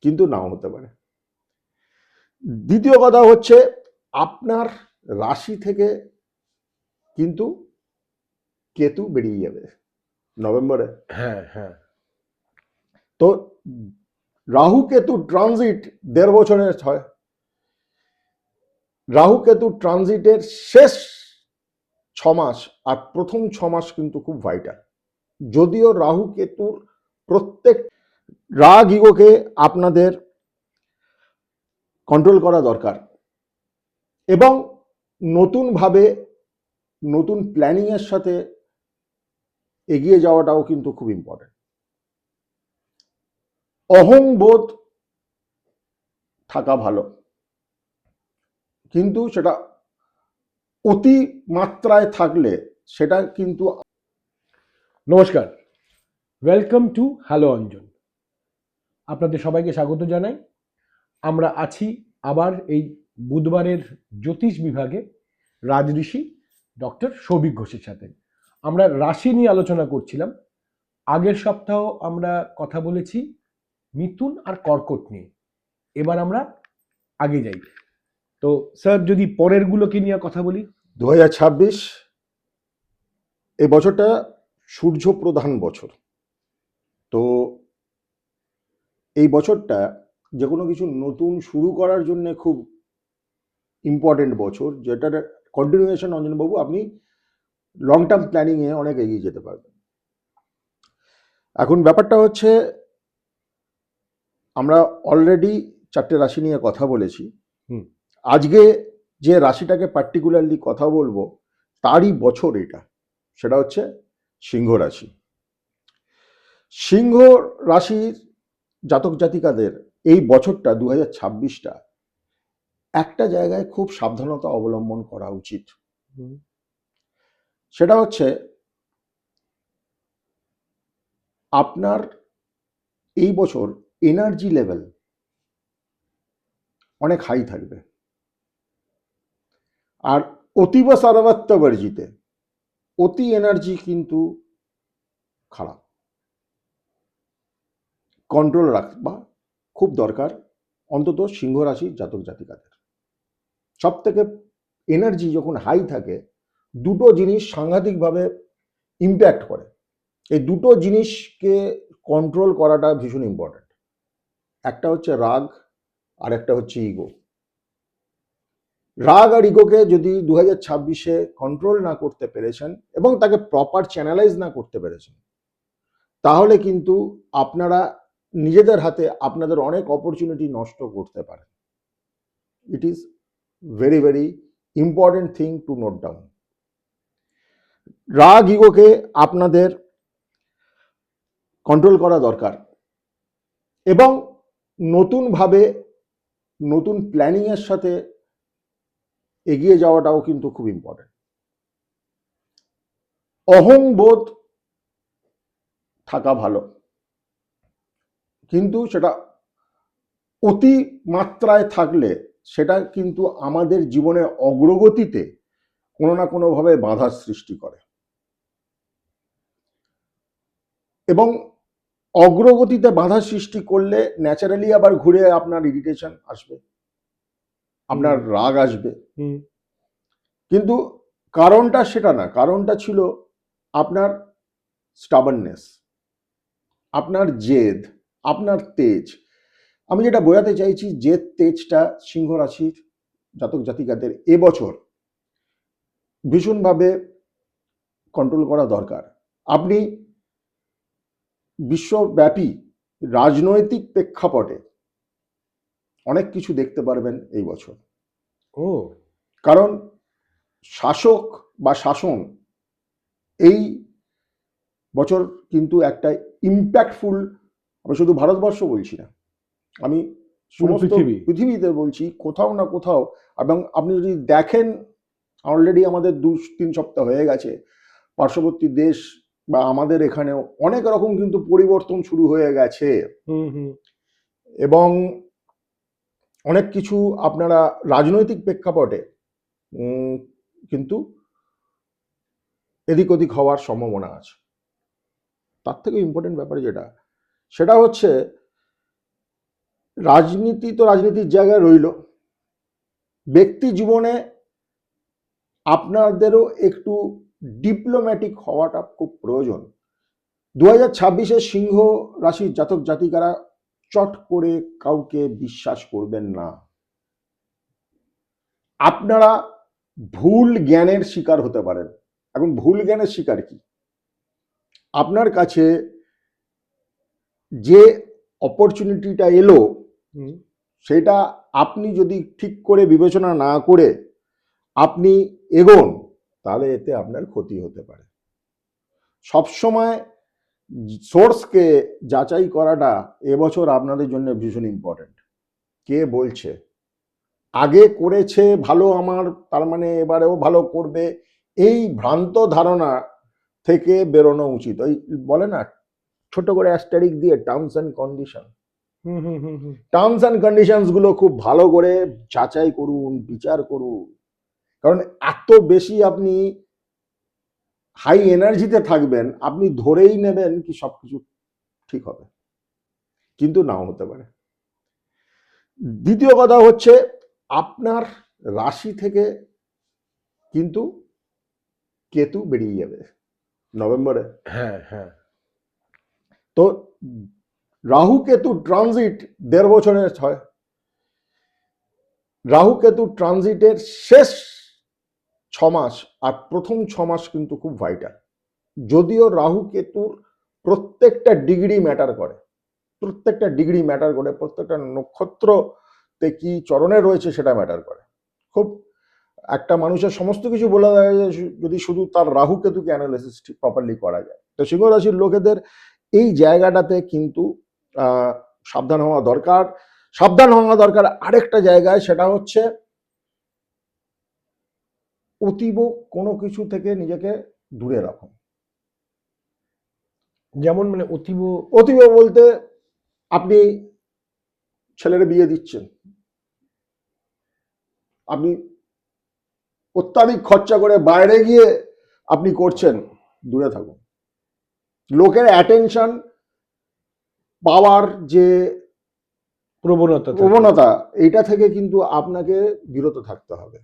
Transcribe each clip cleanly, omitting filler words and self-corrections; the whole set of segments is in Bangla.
কিন্তু নাও হতে পারে। দ্বিতীয় কথা হচ্ছে আপনার রাশি থেকে কিন্তু কেতু বেরিয়ে যাবে নভেম্বরে। হ্যাঁ হ্যাঁ, তো রাহু কেতু ট্রানজিট 1.5 বছরের হয়। রাহু কেতু ট্রানজিটের শেষ 6 মাস আর প্রথম 6 মাস কিন্তু খুব ভাইটাল। যদিও রাহু কেতুর প্রত্যেক রাগ ইগোকে আপনাদের কন্ট্রোল করা দরকার এবং নতুনভাবে নতুন প্ল্যানিং এর সাথে এগিয়ে যাওয়াটাও কিন্তু খুব ইম্পর্টেন্ট। অহংবোধ থাকা ভালো, কিন্তু সেটা অতি মাত্রায় থাকলে সেটা কিন্তু। নমস্কার, ওয়েলকাম টু হ্যালো অঞ্জন। আপনাদের সবাইকে স্বাগত জানাই। আমরা আছি আবার এই বুধবারের জ্যোতিষ বিভাগে রাজঋষি ডক্টর সৌভিক ঘোষের সাথে। আমরা রাশি নিয়ে আলোচনা করছিলাম। আগের সপ্তাহ আমরা কথা বলেছি মিথুন আর কর্কট নিয়ে। এবার আমরা আগে যাই। তো স্যার, যদি পরের গুলোকে নিয়ে কথা বলি। 2026 এই বছরটা সূর্য প্রধান বছর। তো এই বছরটা যে কোনো কিছু নতুন শুরু করার জন্য খুব ইম্পর্টেন্ট বছর, যেটার কন্টিনিউয়েশন অঞ্জনবাবু আপনি লং টার্ম প্ল্যানিংয়ে অনেক এগিয়ে যেতে পারবেন। এখন ব্যাপারটা হচ্ছে আমরা অলরেডি 4টে রাশি নিয়ে কথা বলেছি। আজকে যে রাশিটাকে পার্টিকুলারলি কথা বলবো তারই বছর এটা, সেটা হচ্ছে সিংহ রাশি। সিংহ রাশির জাতক জাতিকাদের এই বছরটা 2026টা একটা জায়গায় খুব সাবধানতা অবলম্বন করা উচিত। সেটা হচ্ছে আপনার এই বছর এনার্জি লেভেল অনেক হাই থাকবে, আর অতীব সারবত্ত বর্জিতে অতি এনার্জি কিন্তু খারাপ। কন্ট্রোল রাখবা খুব দরকার, অন্তত সিংহ রাশির জাতক জাতিকাদের। সব থেকে এনার্জি যখন হাই থাকে, দুটো জিনিস সাংঘাতিকভাবে ইম্প্যাক্ট করে। এই দুটো জিনিসকে কন্ট্রোল করাটা ভীষণ ইম্পর্টেন্ট। একটা হচ্ছে রাগ আর একটা হচ্ছে ইগো। রাগ আর ইগোকে যদি 2026-এ কন্ট্রোল না করতে পেরেছেন এবং তাকে প্রপার চ্যানেলাইজ না করতে পেরেছেন, তাহলে কিন্তু আপনারা নিজেদের হাতে আপনাদের অনেক অপরচুনিটি নষ্ট করতে পারেন। It is very very important thing to note down. রাগ ইগোকে আপনাদের কন্ট্রোল করা দরকার এবং নতুনভাবে নতুন প্ল্যানিং এর সাথে এগিয়ে যাওয়াটাও কিন্তু খুব ইম্পর্টেন্ট। অহংবোধ থাকা ভালো, কিন্তু সেটা অতি মাত্রায় থাকলে সেটা কিন্তু আমাদের জীবনের অগ্রগতিতে কোনো না কোনোভাবে বাধার সৃষ্টি করে এবং অগ্রগতিতে বাধা সৃষ্টি করলে ন্যাচারালি আবার ঘুরে আপনার ইরিটেশন আসবে, আপনার রাগ আসবে। কিন্তু কারণটা সেটা না, কারণটা ছিল আপনার স্টাবারনেস, আপনার জেদ, আপনার তেজ। আমি যেটা বোঝাতে চাইছি, জেদ তেজটা সিংহ রাশির জাতক জাতিকাদের এবছর ভীষণভাবে কন্ট্রোল করা দরকার। আপনি বিশ্বব্যাপী রাজনৈতিক প্রেক্ষাপটে অনেক কিছু দেখতে পারবেন এই বছর। কারণ শাসক বা শাসন এই বছর কিন্তু একটা ইম্প্যাক্টফুল, আমি শুধু ভারতবর্ষ বলছি না, আমি সমস্ত পৃথিবীতে বলছি, কোথাও না কোথাও। এবং আপনি যদি দেখেন, অলরেডি আমাদের 2-3 সপ্তাহ হয়ে গেছে, পার্শ্ববর্তী দেশ বা আমাদের এখানেও অনেক রকম কিন্তু পরিবর্তন শুরু হয়ে গেছে এবং অনেক কিছু আপনারা রাজনৈতিক প্রেক্ষাপটে কিন্তু এদিক ওদিক হওয়ার সম্ভাবনা আছে। তার থেকে ইম্পর্টেন্ট ব্যাপার যেটা, সেটা হচ্ছে রাজনীতি তো রাজনীতির জায়গায় রইল, ব্যক্তি জীবনে আপনাদেরও একটু ডিপ্লোম্যাটিক হওয়াটা খুব প্রয়োজন। 2026-এ সিংহ রাশির জাতক জাতিকারা চট করে কাউকে বিশ্বাস করবেন না। আপনারা ভুল জ্ঞানের শিকার হতে পারেন। এখন ভুল জ্ঞানের শিকার কি? আপনার কাছে যে অপরচুনিটিটা এলো সেটা আপনি যদি ঠিক করে বিবেচনা না করে আপনি এগোন, তাহলে এতে আপনার ক্ষতি হতে পারে। সবসময় সোর্সকে যাচাই করাটা এবছর আপনাদের জন্য ভীষণ ইম্পর্টেন্ট। কে বলছে আগে করেছে ভালো আমার, তার মানে এবারেও ভালো করবে, এই ভ্রান্ত ধারণা থেকে বেরোনো উচিত। ওই বলে না ছোট করে অ্যাস্টারিক দিয়ে terms and condition, terms and conditions গুলো খুব ভালো করে যাচাই করুন, বিচার করুন। কারণ এত বেশি আপনি হাই এনার্জিতে থাকবেন, আপনি ধরেই নেবেন কি সবকিছু ঠিক হবে, কিন্তু নাও হতে পারে। দ্বিতীয় কথা হচ্ছে আপনার রাশি থেকে কিন্তু কেতু বেরিয়ে যাবে নভেম্বরে। হ্যাঁ হ্যাঁ, তো রাহু কেতু ট্রানজিট 1.5 বছরের হয়। রাহু কেতু ট্রানজিটের শেষ 6 মাস আর প্রথম 6 মাস কিন্তু খুব ভাইটাল। যদিও রাহু কেতুর প্রত্যেকটা ডিগ্রি ম্যাটার করে, প্রত্যেকটা ডিগ্রি ম্যাটার করে, প্রত্যেকটা নক্ষত্রতে কি চরণে রয়েছে সেটা ম্যাটার করে। খুব একটা মানুষের সমস্ত কিছু বলা যায় যদি শুধু তার রাহু কেতুকে অ্যানালাইসিস ঠিক প্রপারলি করা যায়। তো সিংহ রাশির লোকেদের এই জায়গাটাতে কিন্তু সাবধান হওয়া দরকার। সাবধান হওয়া দরকার আরেকটা জায়গায়, সেটা হচ্ছে অতীব কোনো কিছু থেকে নিজেকে দূরে রাখুন। যেমন মানে অতীব অতীব বলতে আপনি ছেলের বিয়ে দিচ্ছেন, আপনি অত্যাধিক খরচা করে বাইরে গিয়ে আপনি করছেন, দূরে থাকুন। লোকের অ্যাটেনশন পাওয়ার যে প্রবণতা, এইটা থেকে কিন্তু আপনাকে বিরত থাকতে হবে।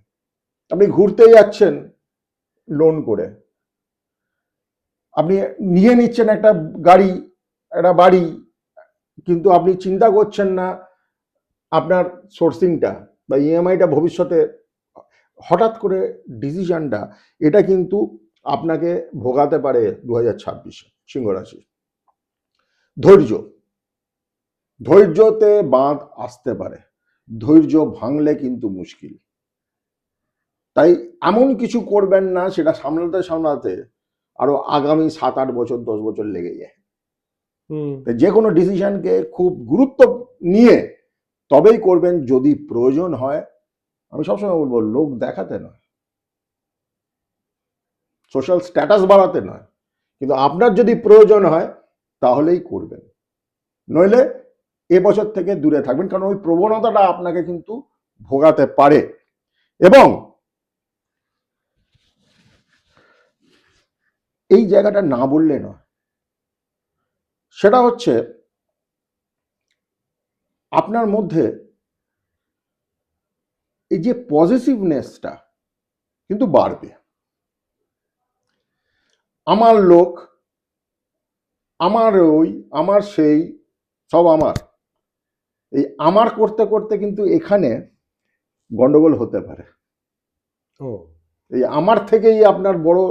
আপনি ঘুরতে যাচ্ছেন লোন করে, আপনি নিয়ে নিচ্ছেন একটা গাড়ি, একটা বাড়ি, কিন্তু আপনি চিন্তা করছেন না আপনার সোর্সিংটা বা ইএমআইটা ভবিষ্যতে। হঠাৎ করে ডিসিশনটা এটা কিন্তু আপনাকে ভোগাতে পারে 2026 সিংহ রাশি। ধৈর্য, ধৈর্যতে বাঁধ আসতে পারে, ধৈর্য ভাঙলে কিন্তু মুশকিল। তাই এমন কিছু করবেন না সেটা সামলাতে সামলাতে আরো আগামী 7-8 বছর 10 বছর লেগে যায়। যে কোনো ডিসিশনকে খুব গুরুত্ব নিয়ে তবেই করবেন যদি প্রয়োজন হয়। আমি সবসময় বলবো লোক দেখাতে নয়, সোশ্যাল স্ট্যাটাস বাড়াতে নয়, কিন্তু আপনার যদি প্রয়োজন হয় তাহলেই করবেন, নইলে এবছর থেকে দূরে থাকবেন। কারণ ওই প্রবণতাটা আপনাকে কিন্তু ভোগাতে পারে। এবং এই জায়গাটা না বললে নয়, সেটা হচ্ছে আপনার মধ্যে এই যে পজিটিভনেসটা কিন্তু বাড়বে। আমার লোক, আমার ওই, আমার সেই, সব আমার, এই আমার করতে করতে কিন্তু এখানে গন্ডগোল হতে পারে। এই আমার থেকেই আপনার বড়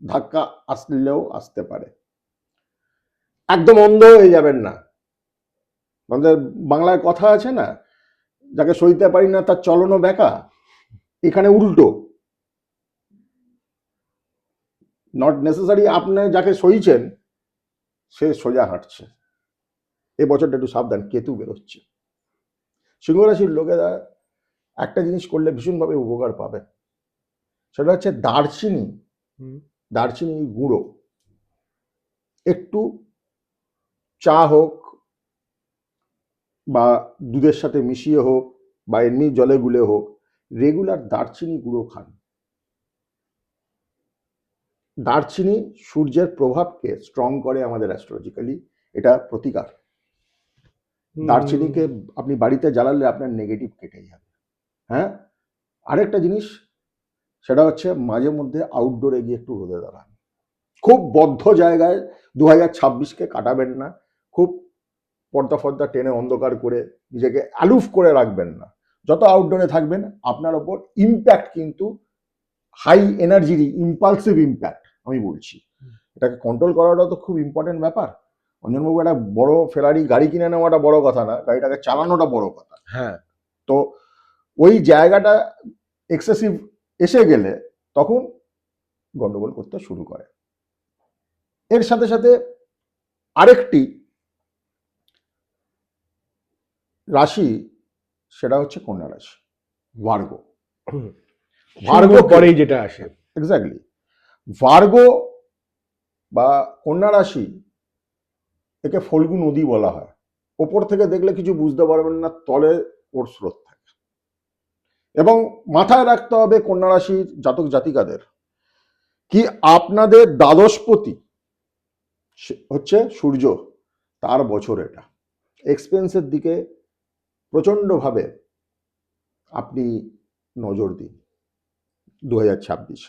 ধাক্কা আসলেও আসতে পারে। একদম অন্ধ হয়ে যাবেন না। আমাদের বাংলায় কথা আছে না, যাকে সইতে পারি না তার চলনও বেকা। এখানে উল্টো, নট নেসেসারি আপনি যাকে সইছেন সে সোজা হাঁটছে। এ বছরটা একটু সাবধান, কেতু বেরোচ্ছে। সিংহ রাশির লোকেরা একটা জিনিস করলে ভীষণভাবে উপকার পাবে, সেটা হচ্ছে দারচিনি, দারচিনি গুঁড়ো একটু চা হোক বা দুধের সাথে মিশিয়ে হোক বা এমনি জলে গুলে হোক, রেগুলার দারচিনি গুঁড়ো খান। দারচিনি সূর্যের প্রভাবকে স্ট্রং করে আমাদের অ্যাস্ট্রোলজিক্যালি, এটা প্রতিকার। দারচিনিকে আপনি বাড়িতে জ্বালালে আপনার নেগেটিভ কেটে যাবে। হ্যাঁ, আরেকটা জিনিস সেটা হচ্ছে মাঝে মধ্যে আউটডোরে গিয়ে একটু রোদে দাঁড়ান। খুব বদ্ধ জায়গায় 2026কে কাটাবেন না। খুব পর্দা ফর্দা টেনে অন্ধকার করে নিজেকে অ্যালুফ করে রাখবেন না। যত আউটডোরে থাকবেন আপনার ওপর ইম্প্যাক্ট কিন্তু হাই এনার্জির ইম্পালসিভ ইম্প্যাক্ট আমি বলছি। এটাকে কন্ট্রোল করাটা তো খুব ইম্পর্টেন্ট ব্যাপার। অঞ্জনবাবু, একটা বড় ফেরারি গাড়ি কিনে নেওয়াটা বড় কথা না, গাড়িটাকে চালানোটা বড় কথা। হ্যাঁ, তো ওই জায়গাটা এক্সেসিভ এসে গেলে তখন গন্ডগোল করতে শুরু করে। এর সাথে সাথে আরেকটি রাশি, সেটা হচ্ছে কন্যা রাশি, ভার্গো। ভার্গো পরেই যেটা আসে, এক্স্যাক্টলি, ভার্গো বা কন্যা রাশি, একে ফল্গু নদী বলা হয়। ওপর থেকে দেখলে কিছু বুঝতে পারবেন না, তলে ওর স্রোত থাকে। এবং মাথায় রাখতে হবে কন্যা রাশির জাতক জাতিকাদের কি আপনাদের দ্বাদশপতি হচ্ছে সূর্য, তার বছর এটা। এক্সপেন্সের দিকে প্রচণ্ডভাবে আপনি নজর দিন 2026।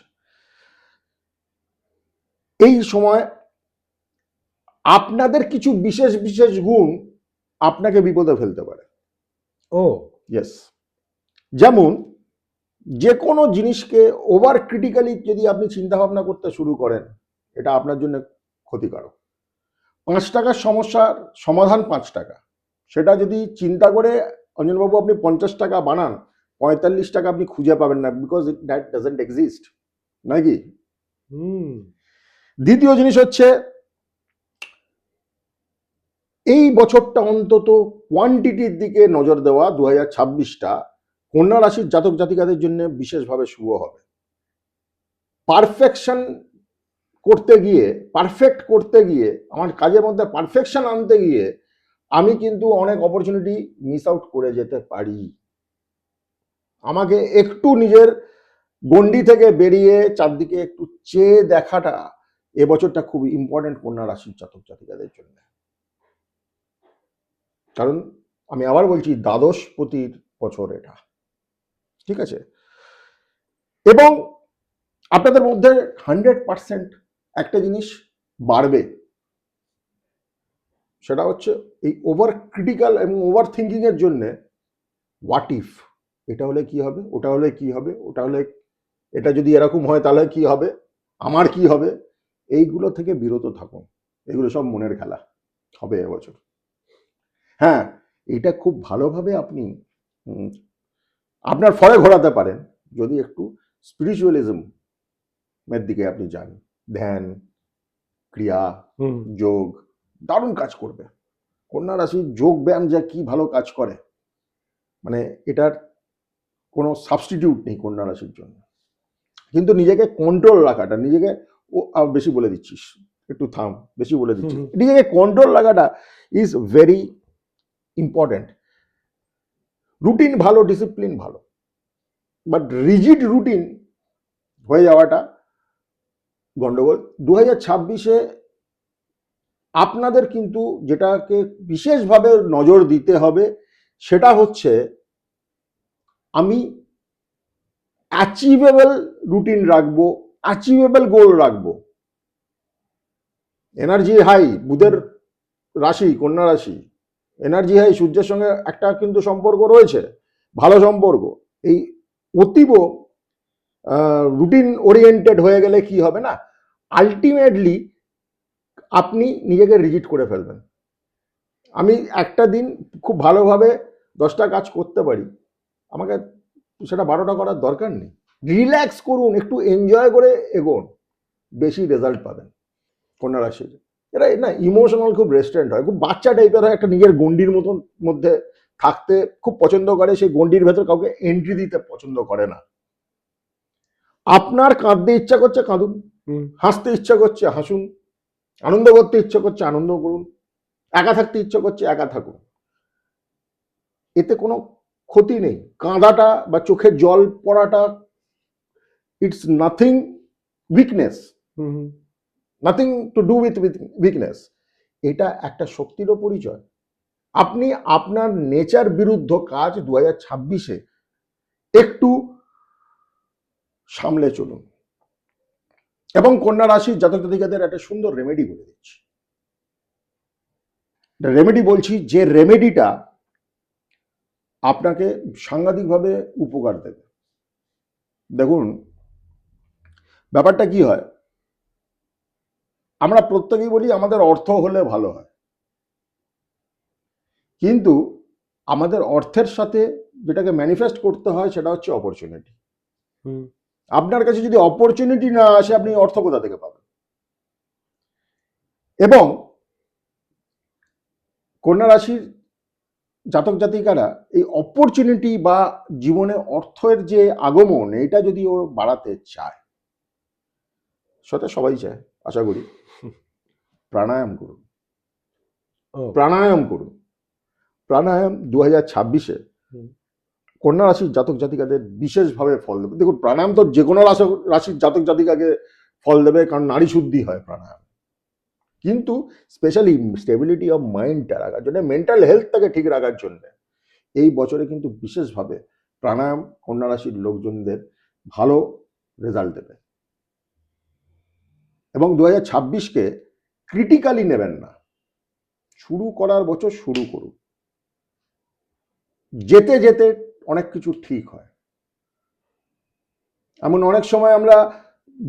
এই সময় আপনাদের কিছু বিশেষ বিশেষ গুণ আপনাকে বিপদে ফেলতে পারে। ও ইয়েস, যেমন যে কোনো জিনিসকে ওভার ক্রিটিক্যালি যদি আপনি চিন্তা ভাবনা করতে শুরু করেন, এটা আপনার জন্য ক্ষতিকারক। 5 টাকার সমস্যার সমাধান 5 টাকা, সেটা যদি চিন্তা করে অঞ্জনবাবু আপনি 50 টাকা বানান, 45 টাকা আপনি খুঁজে পাবেন না, বিকজ দ্যাট ডাজন্ট এক্সিস্ট, নাকি? দ্বিতীয় জিনিস হচ্ছে এই বছরটা অন্তত কোয়ান্টিটির দিকে নজর দেওয়া। 2026টা কন্যা রাশির জাতক জাতিকাদের জন্য বিশেষভাবে শুভ হবে। পারফেকশন করতে গিয়ে, পারফেক্ট করতে গিয়ে, আমার কাজের মধ্যে পারফেকশন আনতে গিয়ে আমি কিন্তু অনেক অপরচুনিটি মিস আউট করে যেতে পারি। আমাকে একটু নিজের গণ্ডি থেকে বেরিয়ে চারদিকে একটু চেয়ে দেখাটা এবছরটা খুব ইম্পর্টেন্ট কন্যা রাশির জাতক জাতিকাদের জন্য। কারণ আমি আবার বলছি, দ্বাদশপতির বছর এটা, ঠিক আছে? এবং আপনাদের মধ্যে 100% একটা জিনিস বাড়বে, সেটা হচ্ছে এই ওভার ক্রিটিক্যাল এবং ওভার থিঙ্কিং এর জন্য হোয়াট ইফ, এটা হলে কি হবে, ওটা হলে কি হবে, ওটা হলে, এটা যদি এরকম হয় তাহলে কি হবে, আমার কি হবে, এইগুলো থেকে বিরত থাকুন। এগুলো সব মনের খেলা হবে এবছর। হ্যাঁ, এটা খুব ভালোভাবে আপনি আপনার ফলে ঘোরাতে পারেন যদি একটু স্পিরিচুয়ালিজম এর দিকে আপনি যান। ধ্যান, ক্রিয়া, যোগ দারুণ কাজ করবে। কন্যা রাশির যোগ ব্যায়াম যা কি ভালো কাজ করে, মানে এটার কোনো সাবস্টিটিউট নেই কন্যা রাশির জন্য। কিন্তু নিজেকে কন্ট্রোল রাখাটা, নিজেকে, ও বেশি বলে দিচ্ছিস, একটু থাম, বেশি বলে দিচ্ছিস, নিজেকে কন্ট্রোল রাখাটা ইজ ভেরি ইম্পর্টেন্ট। রুটিন ভালো, ডিসিপ্লিন ভালো, বাট রিজিড রুটিন হয়ে যাওয়াটা গন্ডগোল। 2026-এ আপনাদের কিন্তু যেটাকে বিশেষভাবে নজর দিতে হবে সেটা হচ্ছে আমি অ্যাচিভেবল রুটিন রাখবো, অ্যাচিভেবল গোল রাখবো। এনার্জি হাই, বুধের রাশি কন্যা রাশি, এনার্জি হাই, সূর্যের সঙ্গে একটা কিন্তু সম্পর্ক রয়েছে, ভালো সম্পর্ক। এই অতীব রুটিন ওরিয়েন্টেড হয়ে গেলে কি হবে না, আলটিমেটলি আপনি নিজেকে রিজিড করে ফেলবেন। আমি একটা দিন খুব ভালোভাবে 10টা কাজ করতে পারি, আমাকে সেটা 12টা করার দরকার নেই। রিল্যাক্স করুন, একটু এনজয় করে এগোন, বেশি রেজাল্ট পাবেন। কন্যা রাশির এরা না ইমোশনাল খুব রেস্টুরেন্ট হয়, খুব বাচ্চা টাইপের হয়, একটা নিজের গণ্ডির মতন মধ্যে থাকতে খুব পছন্দ করে, সেই গণ্ডির ভেতর কাউকে এন্ট্রি দিতে পছন্দ করে না। আপনার কাঁদতে ইচ্ছা করছে কাঁদুন, হাসতে ইচ্ছা করছে হাসুন, আনন্দ করতে ইচ্ছা করছে আনন্দ করুন, একা থাকতে ইচ্ছা করছে একা থাকুন, এতে কোনো ক্ষতি নেই। কাঁদাটা বা চোখে জল পড়াটা it's nothing weakness, nothing to do with weakness. এটা একটা শক্তিরও পরিচয়। আপনি আপনার নেচার বিরুদ্ধ কাজ 2026-এ একটু সামলে চলুন। এবং কন্যা রাশির জাতক জাতিকাদের একটা সুন্দর রেমেডি বলে দিচ্ছি। রেমেডি বলছি, যে রেমেডিটা আপনাকে সাংঘাতিকভাবে উপকার দেবে। দেখুন, ব্যাপারটা কি হয়, আমরা প্রত্যেকেই বলি আমাদের অর্থ হলে ভালো হয়, কিন্তু আমাদের অর্থের সাথে যেটাকে ম্যানিফেস্ট করতে হয় সেটা হচ্ছে অপরচুনিটি। আপনার কাছে যদি অপরচুনিটি না আসে, আপনি অর্থ কোথা থেকে পাবেন? এবং কন্যা রাশির জাতক জাতিকারা এই অপরচুনিটি বা জীবনে অর্থের যে আগমন, এটা যদি ও বাড়াতে চায়, সেটা সবাই চায় আশা করি, প্রাণায়াম করুন। প্রাণায়াম করুন। প্রাণায়াম 2026-এ কন্যা রাশির জাতক জাতিকাদের বিশেষভাবে ফল দেবে। দেখুন, প্রাণায়াম তো যে কোনো রাশির জাতক জাতিকাকে ফল দেবে, কারণ নারী শুদ্ধি হয় প্রাণায়াম। কিন্তু স্পেশালি স্টেবিলিটি অফ মাইন্ডটা রাখার জন্য, মেন্টাল হেলথটাকে ঠিক রাখার জন্য এই বছরে কিন্তু বিশেষভাবে প্রাণায়াম কন্যা রাশির লোকজনদের ভালো রেজাল্ট দেবে। এবং 2026-কে ক্রিটিক্যালি নেবেন না। শুরু করার বছর শুরু করুন, যেতে যেতে অনেক কিছু ঠিক হয়। এমন অনেক সময় আমরা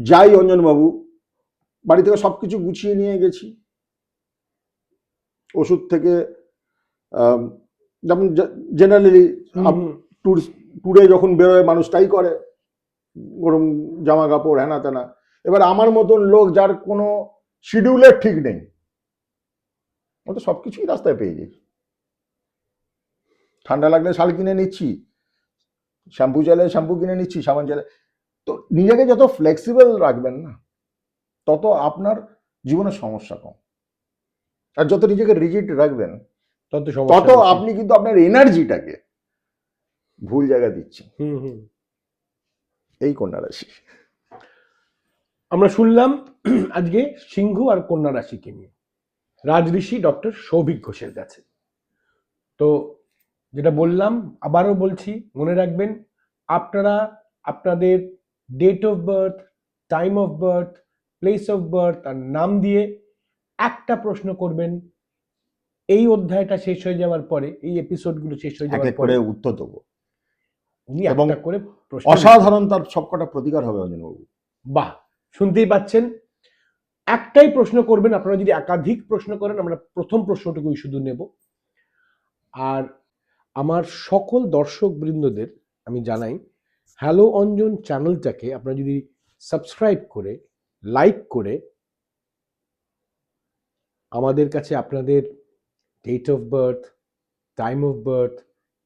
যাই, অঞ্জনবাবু বাড়ি থেকে সবকিছু গুছিয়ে নিয়ে গেছি, ওষুধ থেকে যেমন জেনারেলি ট্যুরে যখন বেরোয় মানুষ তাই করে, গরম জামা কাপড় হেনা তেনা। এবার আমার মতন লোক যার কোনো শিডিউলের ঠিক নেই, ও তো সবকিছুই রাস্তায় পেয়ে যাই। ঠান্ডা লাগলে শাল কিনে নিচ্ছি, শ্যাম্পু চাইলে শ্যাম্পু কিনে নিচ্ছি, সাবান চাইলে। তো নিজেকে যত ফ্লেক্সিবল রাখবেন না, তত আপনার জীবনের সমস্যা কম। আর যত নিজেকে রিজিড রাখবেন, তত আপনি কিন্তু আপনার এনার্জিটাকে ভুল জায়গা দিচ্ছেন। এই কন্যা রাশি। আমরা শুনলাম আজকে সিংহ আর কন্যা রাশিকে নিয়ে রাজঋষি ডক্টর সৌভিক ঘোষের কাছে। তো যেটা বললাম, আবারও বলছি, মনে রাখবেন, আপনারা আপনাদের date of birth, time of birth, place of birth আর নাম দিয়ে একটা প্রশ্ন করবেন। এই অধ্যায়টা শেষ হয়ে যাওয়ার পরে, এই এপিসোডগুলো শেষ হয়ে যাওয়ার পরে উত্তর দেবো, উনি এবং একটা করে প্রশ্ন, অসাধারণ তার সবকটা প্রতিকার হবে অঞ্জনবাবু। বাহ, শুনতেই পাচ্ছেন। একটাই প্রশ্ন করবেন। আপনারা যদি একাধিক প্রশ্ন করেন, আমরা প্রথম প্রশ্নটুকুই শুধু নেব। আর আমার সকল দর্শক বৃন্দদের আমি জানাই, হ্যালো অঞ্জন চ্যানেলটাকে আপনারা যদি সাবস্ক্রাইব করে, লাইক করে, আমাদের কাছে আপনাদের date of birth, time of birth,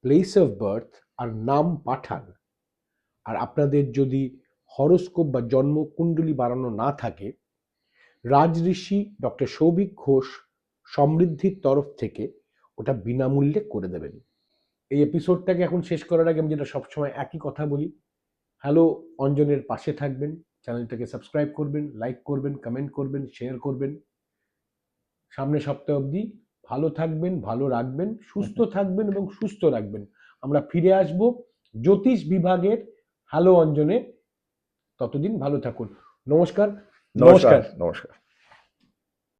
place of birth আর নাম পাঠান। আর আপনাদের যদি হরোস্কোপ বা জন্ম কুণ্ডলী বানানো না থাকে, রাজঋষি ডক্টর সৌভিক ঘোষ সমৃদ্ধির তরফ থেকে ওটা বিনামূল্যে করে দেবেন। এই এপিসোডটাকে এখন শেষ করার আগে আমি যেটা সবসময় একই কথা বলি, হ্যালো অঞ্জনের পাশে থাকবেন, চ্যানেলটাকে সাবস্ক্রাইব করবেন, লাইক করবেন, কমেন্ট করবেন, শেয়ার করবেন। সামনে সপ্তাহ অবধি ভালো থাকবেন, ভালো রাখবেন, সুস্থ থাকবেন এবং সুস্থ রাখবেন। আমরা ফিরে আসব জ্যোতিষ বিভাগের হ্যালো অঞ্জনে। ততদিন ভালো থাকুন। নমস্কার। নমস্কার।